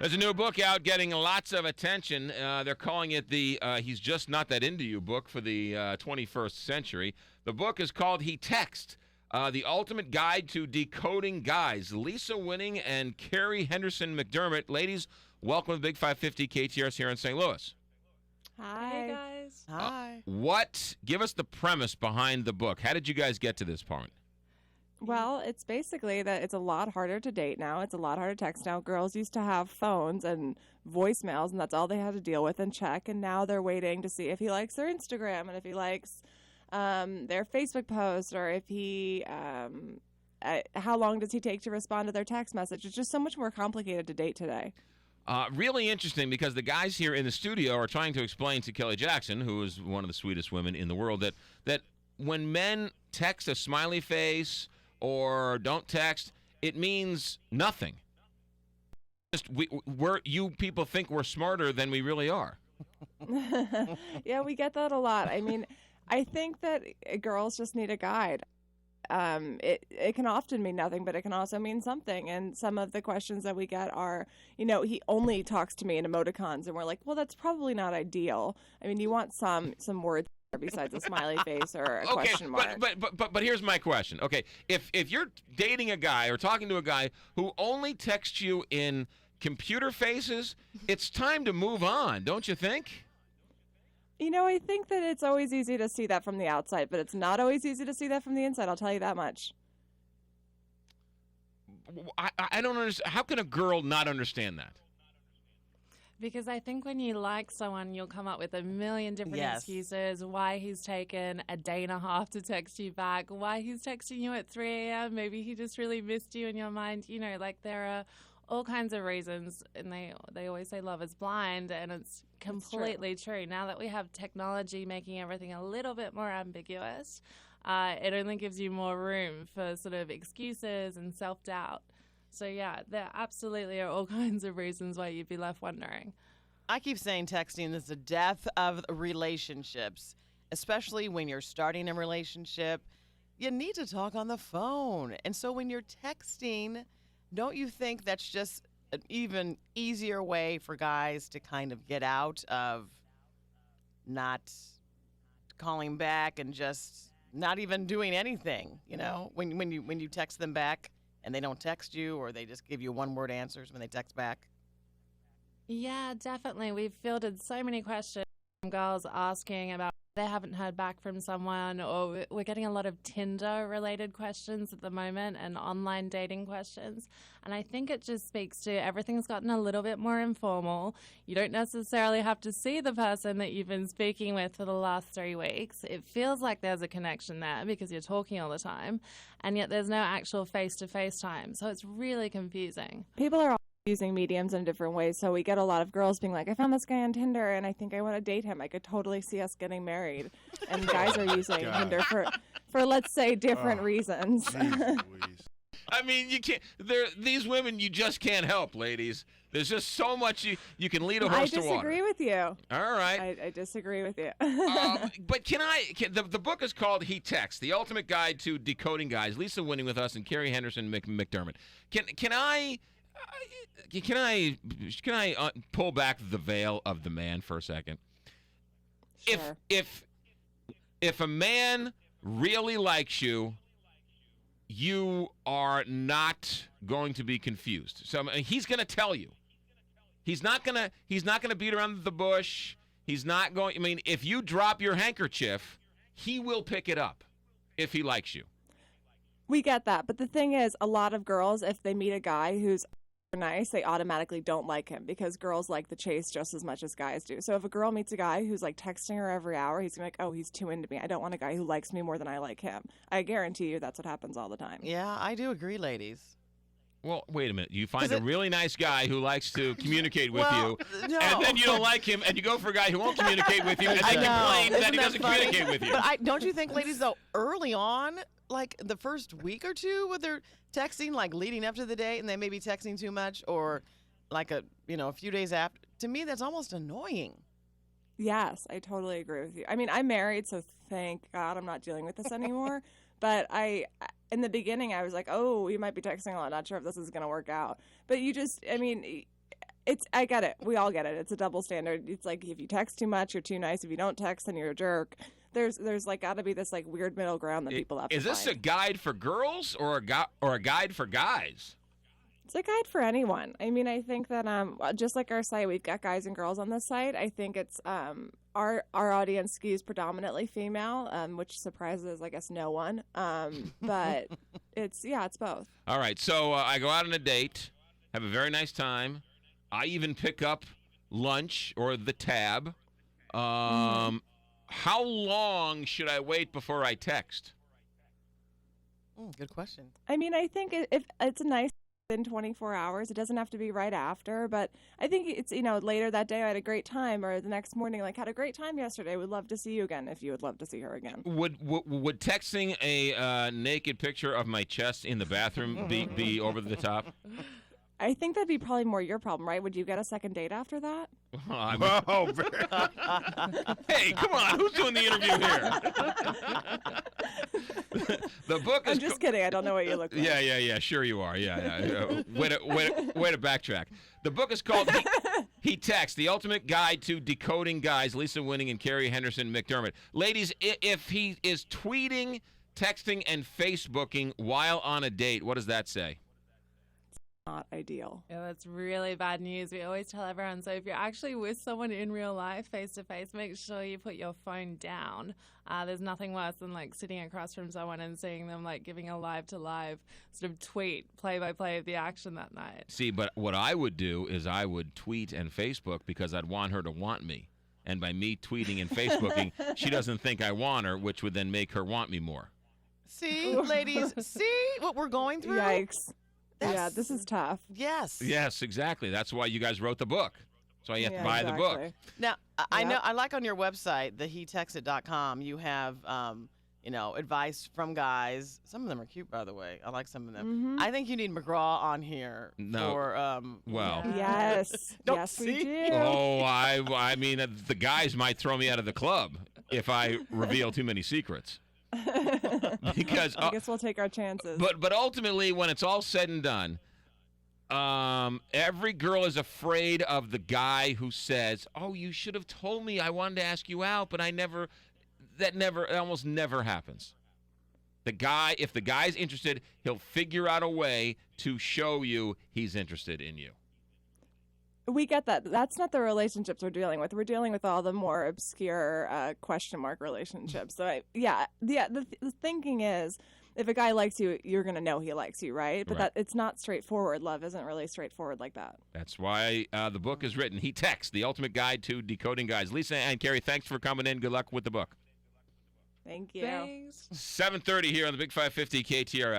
There's a new book out getting lots of attention. They're calling it the He's Just Not That Into You book for the 21st century. The book is called He Text, The Ultimate Guide to Decoding Guys. Lisa Winning and Carrie Henderson McDermott. Ladies, welcome to Big 550 KTRS here in St. Louis. Hi. Hey, guys. Hi. Give us the premise behind the book. How did you guys get to this point? Well, it's basically that it's a lot harder to date now. It's a lot harder to text now. Girls used to have phones and voicemails, and that's all they had to deal with and check. And now they're waiting to see if he likes their Instagram and if he likes their Facebook post, or if he, how long does he take to respond to their text message. It's just so much more complicated to date today. Really interesting, because the guys here in the studio are trying to explain to Kelly Jackson, who is one of the sweetest women in the world, that when men text a smiley face or don't text, it means nothing. You people think we're smarter than we really are. Yeah, we get that a lot. I mean, I think that girls just need a guide. It can often mean nothing, but it can also mean something. And some of the questions that we get are, he only talks to me in emoticons, and we're like, well, that's probably not ideal. I mean, you want some words besides a smiley face or a question mark. But here's my question. Okay, if you're dating a guy or talking to a guy who only texts you in computer faces, it's time to move on, don't you think? I think that it's always easy to see that from the outside, but it's not always easy to see that from the inside. I'll tell you that much. I don't understand. How can a girl not understand that? Because I think when you like someone, you'll come up with a million different excuses why he's taken a day and a half to text you back, why he's texting you at 3 a.m. Maybe he just really missed you in your mind. There are all kinds of reasons, and they always say love is blind, and it's completely true. Now that we have technology making everything a little bit more ambiguous, it only gives you more room for sort of excuses and self-doubt. So, yeah, there absolutely are all kinds of reasons why you'd be left wondering. I keep saying texting is the death of relationships, especially when you're starting a relationship. You need to talk on the phone. And so when you're texting, don't you think that's just an even easier way for guys to kind of get out of not calling back and just not even doing anything, when you text them back and they don't text you, or they just give you one-word answers when they text back? Yeah, definitely. We've fielded so many questions from girls asking about they haven't heard back from someone, or we're getting a lot of Tinder-related questions at the moment and online dating questions. And I think it just speaks to everything's gotten a little bit more informal. You don't necessarily have to see the person that you've been speaking with for the last 3 weeks. It feels like there's a connection there because you're talking all the time, and yet there's no actual face-to-face time. So it's really confusing. People are using mediums in different ways, so we get a lot of girls being like, I found this guy on Tinder and I think I want to date him. I could totally see us getting married. And guys are using Tinder for let's say different reasons. I mean, you can't. These women you just can't help, ladies. There's just so much you can lead a horse to water. I disagree with you. All right. I disagree with you. But the book is called He Texts, The Ultimate Guide to Decoding Guys. Lisa Winning with us and Carrie Henderson McDermott. Can I pull back the veil of the man for a second? Sure. If a man really likes you, you are not going to be confused. So he's going to tell you. He's not going to beat around the bush. He's not going. I mean, if you drop your handkerchief, he will pick it up if he likes you. We get that, but the thing is, a lot of girls, if they meet a guy who's nice, they automatically don't like him because girls like the chase just as much as guys do. So if a girl meets a guy who's like texting her every hour, he's gonna be like, oh, he's too into me. I don't want a guy who likes me more than I like him. I guarantee you that's what happens all the time. Yeah, I do agree, ladies. Well, wait a minute. You find a really nice guy who likes to communicate with you, no. and then you don't like him, and you go for a guy who won't communicate with you, and then complain that he doesn't communicate with you. But don't you think, ladies, though, early on, like the first week or two, when they're texting, like leading up to the date, and they may be texting too much, or like a few days after, to me, that's almost annoying. Yes, I totally agree with you. I mean, I'm married, so thank God I'm not dealing with this anymore. But in the beginning, I was like, oh, you might be texting a lot. Not sure if this is going to work out. But it's I get it. We all get it. It's a double standard. It's like if you text too much, you're too nice. If you don't text, then you're a jerk. There's like got to be this like weird middle ground that people have to Is this find. a guide for girls or a guide for guys? It's a guide for anyone. I mean, I think that just like our site, we've got guys and girls on this site. I think it's our audience skews predominantly female, which surprises, I guess, no one. But it's both. All right, so I go out on a date, have a very nice time. I even pick up lunch or the tab. How long should I wait before I text? Good question. I mean, I think if it's a nice in 24 hours, it doesn't have to be right after, but I think it's, later that day I had a great time, or the next morning, like, had a great time yesterday. Would love to see you again if you would love to see her again. Would texting a naked picture of my chest in the bathroom be over the top? I think that'd be probably more your problem, right? Would you get a second date after that? Hey, come on. Who's doing the interview here? The book is... I'm just kidding. I don't know what you look like. Yeah. Sure you are. Yeah. Way to backtrack. The book is called He Texts, The Ultimate Guide to Decoding Guys, Lisa Winning and Carrie Henderson McDermott. Ladies, if he is tweeting, texting, and Facebooking while on a date, what does that say? Not ideal. Yeah, that's really bad news. We always tell everyone, so if you're actually with someone in real life, face to face, make sure you put your phone down. There's nothing worse than like sitting across from someone and seeing them like giving a live to live sort of tweet play-by-play of the action that night. See, but what I would do is I would tweet and Facebook because I'd want her to want me. And by me tweeting and Facebooking, she doesn't think I want her, which would then make her want me more. See, ladies, see what we're going through? Yikes. Yeah, this is tough. Yes. Yes, exactly. That's why you guys wrote the book. So you have to buy the book. Now, I know, I like on your website, thehetexted.com, you have, advice from guys. Some of them are cute, by the way. I like some of them. Mm-hmm. I think you need McGraw on here. No. For, well. Yes. Yes, we do. Oh, I mean, the guys might throw me out of the club if I reveal too many secrets. Because I guess we'll take our chances. But ultimately, when it's all said and done, every girl is afraid of the guy who says, "Oh, you should have told me. I wanted to ask you out, but I never." It almost never happens. If the guy's interested, he'll figure out a way to show you he's interested in you. We get that. That's not the relationships we're dealing with. We're dealing with all the more obscure question mark relationships. So, the thinking is, if a guy likes you, you're going to know he likes you, right? But Right. it's not straightforward. Love isn't really straightforward like that. That's why the book is written. He Texts, The Ultimate Guide to Decoding Guys. Lisa and Carrie, thanks for coming in. Good luck with the book. Thank you. Thanks. 7:30 here on the Big 550 KTRS.